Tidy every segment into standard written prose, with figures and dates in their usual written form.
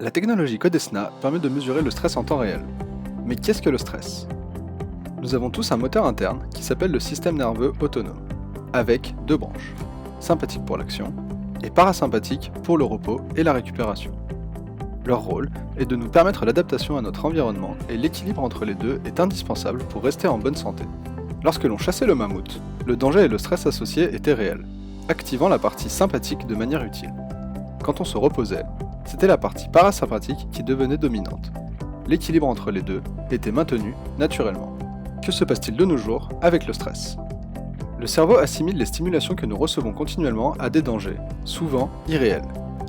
La technologie Codesna permet de mesurer le stress en temps réel. Mais qu'est-ce que le stress? Nous avons tous un moteur interne qui s'appelle le système nerveux autonome, avec deux branches, sympathique pour l'action et parasympathique pour le repos et la récupération. Leur rôle est de nous permettre l'adaptation à notre environnement et l'équilibre entre les deux est indispensable pour rester en bonne santé. Lorsque l'on chassait le mammouth, le danger et le stress associés étaient réels, activant la partie sympathique de manière utile. Quand on se reposait, c'était la partie parasympathique qui devenait dominante. L'équilibre entre les deux était maintenu naturellement. Que se passe-t-il de nos jours avec le stress? Le cerveau assimile les stimulations que nous recevons continuellement à des dangers, souvent irréels.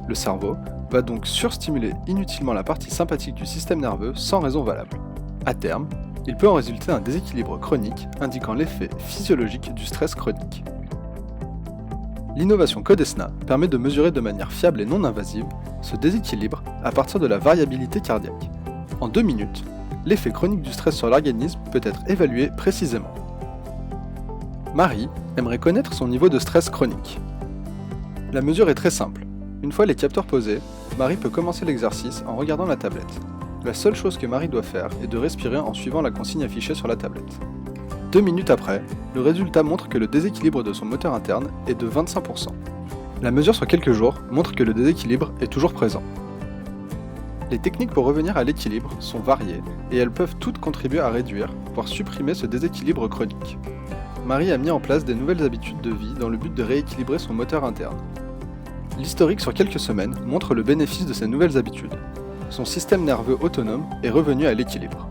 Le cerveau va donc surstimuler inutilement la partie sympathique du système nerveux sans raison valable. À terme, il peut en résulter un déséquilibre chronique indiquant l'effet physiologique du stress chronique. L'innovation Codesna permet de mesurer de manière fiable et non invasive ce déséquilibre à partir de la variabilité cardiaque. En 2 minutes, l'effet chronique du stress sur l'organisme peut être évalué précisément. Marie aimerait connaître son niveau de stress chronique. La mesure est très simple. Une fois les capteurs posés, Marie peut commencer l'exercice en regardant la tablette. La seule chose que Marie doit faire est de respirer en suivant la consigne affichée sur la tablette. 2 minutes après, le résultat montre que le déséquilibre de son moteur interne est de 25%. La mesure sur quelques jours montre que le déséquilibre est toujours présent. Les techniques pour revenir à l'équilibre sont variées et elles peuvent toutes contribuer à réduire, voire supprimer ce déséquilibre chronique. Marie a mis en place des nouvelles habitudes de vie dans le but de rééquilibrer son moteur interne. L'historique sur quelques semaines montre le bénéfice de ces nouvelles habitudes. Son système nerveux autonome est revenu à l'équilibre.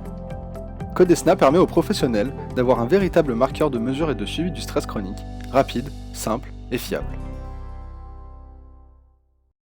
Codesna permet aux professionnels d'avoir un véritable marqueur de mesure et de suivi du stress chronique, rapide, simple et fiable.